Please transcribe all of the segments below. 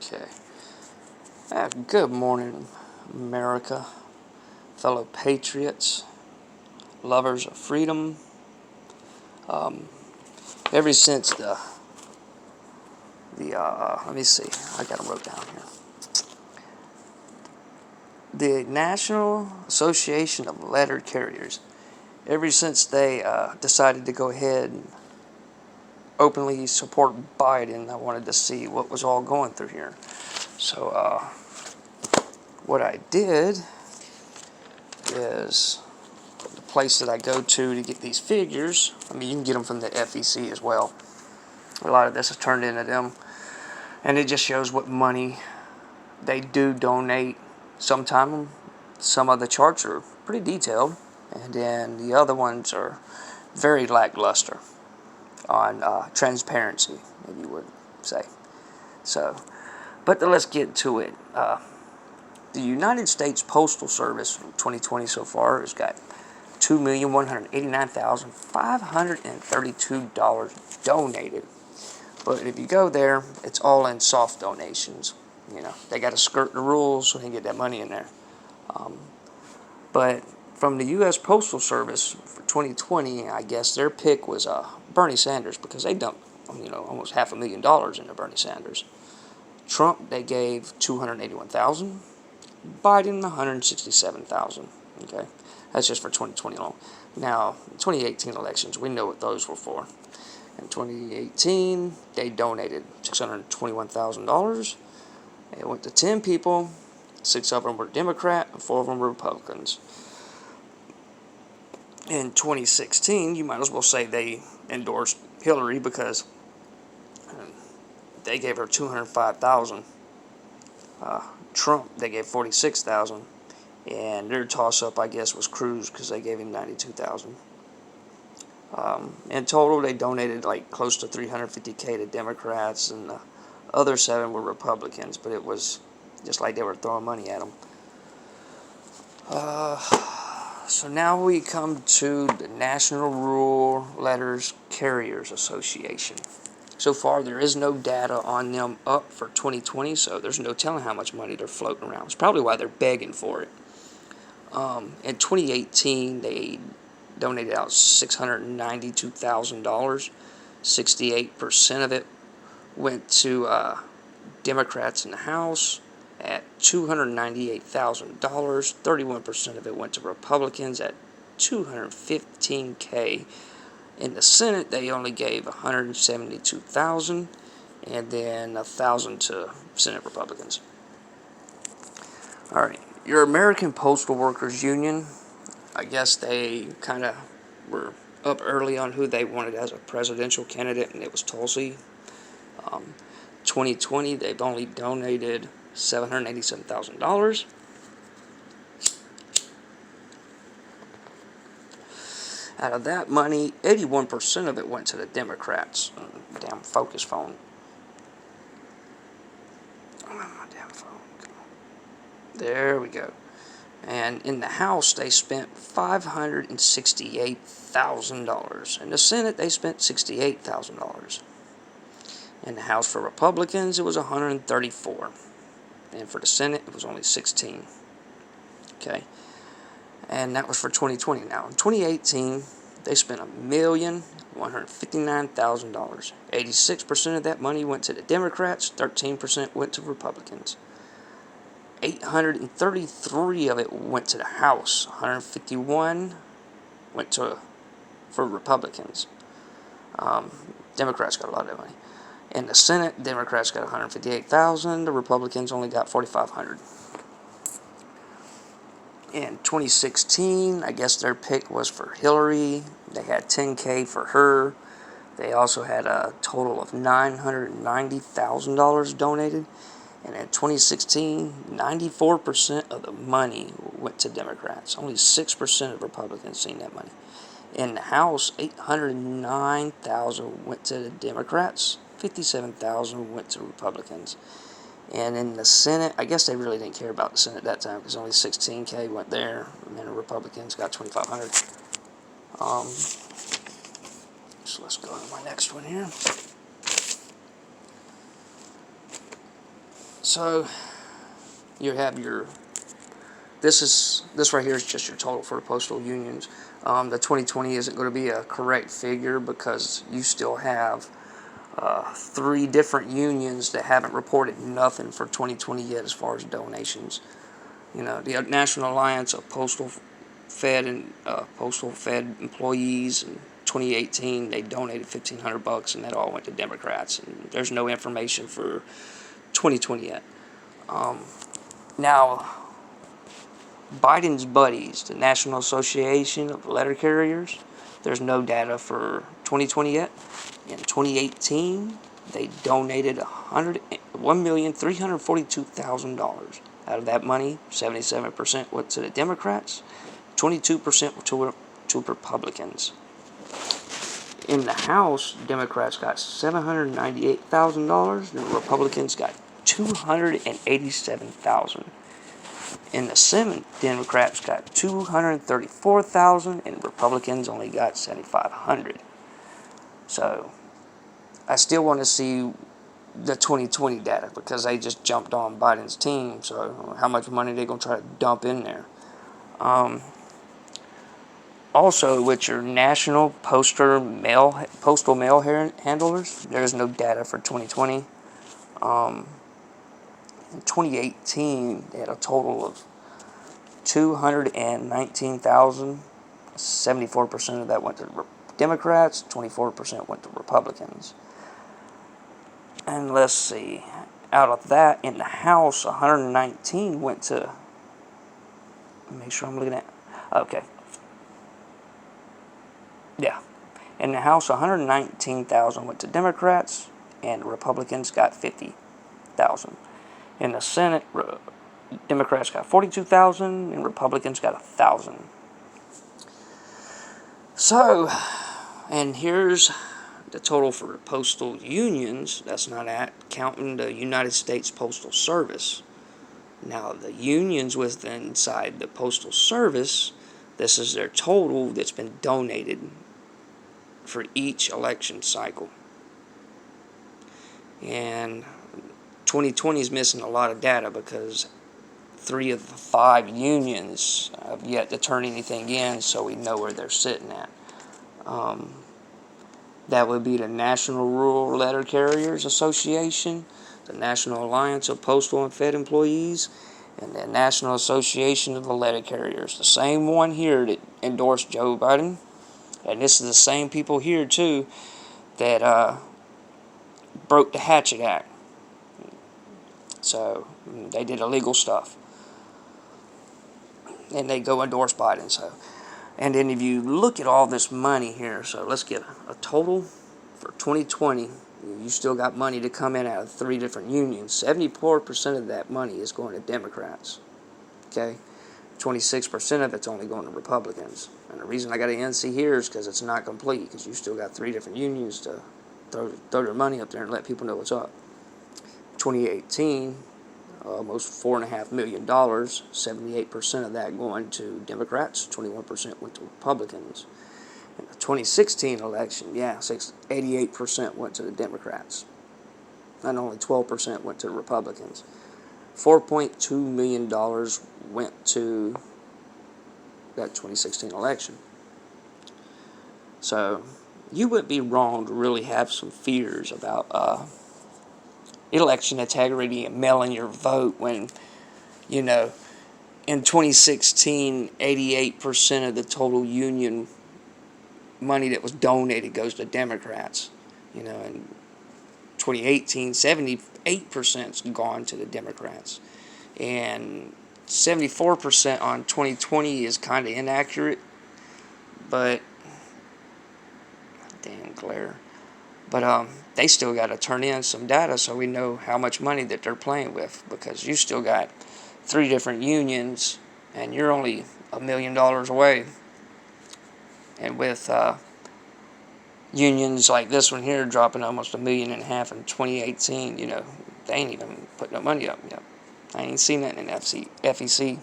Okay. Good morning, America, fellow patriots, lovers of freedom. Ever since let me see, I got them wrote down here. The National Association of Letter Carriers, ever since they decided to go ahead and openly support Biden, I wanted to see what was all going through here. So, what I did is the place that I go to get these figures. I mean, you can get them from the FEC as well. A lot of this is turned into them, and it just shows what money they do donate. Sometimes some of the charts are pretty detailed, and then the other ones are very lackluster on transparency, if you would say. So, but let's get to it. The United States Postal Service from 2020 so far has got $2,189,532 donated. But if you go there, it's all in soft donations. You know, they got to skirt the rules so they can get that money in there. But from the U.S. Postal Service for 2020, I guess their pick was Bernie Sanders, because they dumped, almost $500,000 into Bernie Sanders. Trump, they gave $281,000. Biden, $167,000. Okay, that's just for 2020 alone. Now, 2018 elections, we know what those were for. In 2018, they donated $621,000. It went to 10 people. 6 of them were Democrat and 4 of them were Republicans. In 2016, you might as well say they endorsed Hillary, because they gave her $205,000. Trump, they gave $46,000. And their toss-up, I guess, was Cruz, because they gave him $92,000. In total, they donated like close to $350K to Democrats, and the other 7 were Republicans. But it was just like they were throwing money at them. So now we come to the National Rural Letters Carriers Association. So far, there is no data on them up for 2020, so there's no telling how much money they're floating around. It's probably why they're begging for it. In 2018, they donated out $692,000. 68% of it went to Democrats in the House at $298,000. 31% of it went to Republicans at $215K. In the Senate, they only gave $172,000, and then $1,000 to Senate Republicans. All right, your American Postal Workers Union, I guess they kind of were up early on who they wanted as a presidential candidate, and it was Tulsi. 2020, they've only donated $787,000. Out of that money, 81% of it went to the Democrats. Damn focus phone. Oh, my damn phone. There we go. And in the House, they spent $568,000. In the Senate, they spent $68,000. In the House for Republicans, it was $134,000. And for the Senate, it was only $16,000. Okay. And that was for 2020. Now, in 2018, they spent $1,159,000. 86% of that money went to the Democrats, 13% went to Republicans. 833 of it went to the House. 151 went for Republicans. Democrats got a lot of that money. In the Senate, Democrats got $158,000. The Republicans only got $4,500. In 2016, I guess their pick was for Hillary. They had $10K for her. They also had a total of $990,000 donated. And in 2016, 94% of the money went to Democrats. Only 6% of Republicans seen that money. In the House, $809,000 went to the Democrats. $57,000 went to Republicans. And in the Senate, I guess they really didn't care about the Senate at that time, because only $16K went there, and then the Republicans got $2,500. So let's go to my next one here. So you have your, this right here is just your total for the postal unions. The 2020 isn't going to be a correct figure because you still have 3 different unions that haven't reported nothing for 2020 yet as far as donations. You know, the National Alliance of Postal Fed employees in 2018, they donated $1,500, and that all went to Democrats. And there's no information for 2020 yet. Now, Biden's buddies, the National Association of Letter Carriers, there's no data for 2020 yet. In 2018, they donated $1,342,000. Out of that money, 77% went to the Democrats, 22% to Republicans. In the House, Democrats got $798,000, and Republicans got $287,000. In the Senate, Democrats got $234,000, and Republicans only got $7,500. So, I still want to see the 2020 data because they just jumped on Biden's team. So, how much money they gonna try to dump in there? Also, with your national postal mail handlers, there's no data for 2020. In 2018, they had a total of 219,000. 74% of that went to Democrats, 24% went to Republicans. And let's see, out of that, in the House, 119 went to, make sure I'm looking at, okay. Yeah. In the House, 119,000 went to Democrats, and Republicans got 50,000. In the Senate, Democrats got 42,000, and Republicans got 1,000. So, and here's the total for the postal unions. That's not counting the United States Postal Service. Now, the unions inside the Postal Service, this is their total that's been donated for each election cycle. And 2020 is missing a lot of data because 3 of the 5 unions have yet to turn anything in, so we know where they're sitting at. That would be the National Rural Letter Carriers Association, the National Alliance of Postal and Fed Employees, and the National Association of the Letter Carriers. The same one here that endorsed Joe Biden, and this is the same people here, too, that broke the Hatchet Act. So, they did illegal stuff. And they go endorse Biden, so. And then if you look at all this money here, so let's get a total for 2020. You still got money to come in out of 3 different unions. 74% of that money is going to Democrats. Okay? 26% of it's only going to Republicans. And the reason I got an NC here is because it's not complete, because you still got 3 different unions to throw their money up there and let people know what's up. 2018, almost $4.5 million, 78% of that going to Democrats, 21% went to Republicans. In the 2016 election, 88% went to the Democrats, and only 12% went to the Republicans. $4.2 million went to that 2016 election. So, you wouldn't be wrong to really have some fears about election integrity and mailing your vote when, you know, in 2016, 88% of the total union money that was donated goes to Democrats. You know, in 2018, 78% is gone to the Democrats. And 74% on 2020 is kind of inaccurate, but damn glare. But they still got to turn in some data so we know how much money that they're playing with, because you still got 3 different unions and you're only $1 million away. And with unions like this one here dropping almost $1.5 million in 2018, you know, they ain't even putting no money up yet. I ain't seen that in FEC.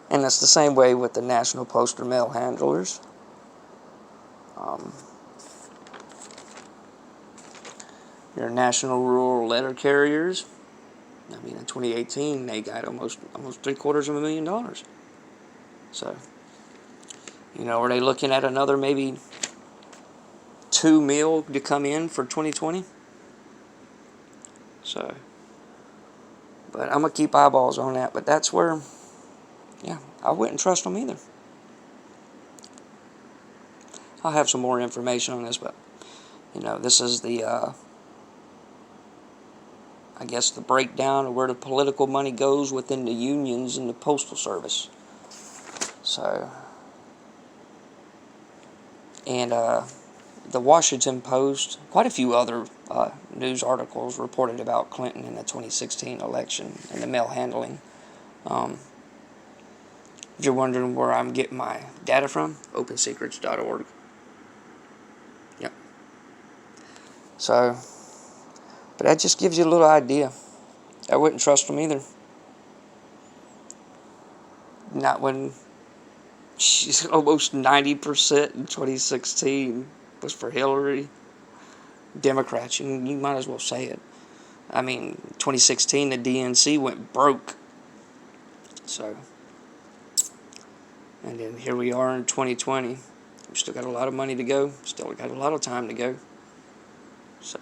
And that's the same way with the National Postal Mail Handlers. Your national rural letter carriers, I mean, in 2018, they got almost $750,000. So, are they looking at another maybe $2 million to come in for 2020? So, but I'm going to keep eyeballs on that. But that's where, yeah, I wouldn't trust them either. I'll have some more information on this, but, this is the, I guess, the breakdown of where the political money goes within the unions and the Postal Service. So, and the Washington Post, quite a few other news articles reported about Clinton in the 2016 election and the mail handling. If you're wondering where I'm getting my data from, opensecrets.org. Yep. So, but that just gives you a little idea. I wouldn't trust them either. Not when she's almost 90% in 2016 was for Hillary. Democrats, you might as well say it. I mean, 2016, the DNC went broke. So, and then here we are in 2020. We still got a lot of money to go. Still got a lot of time to go. So,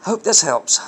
hope this helps.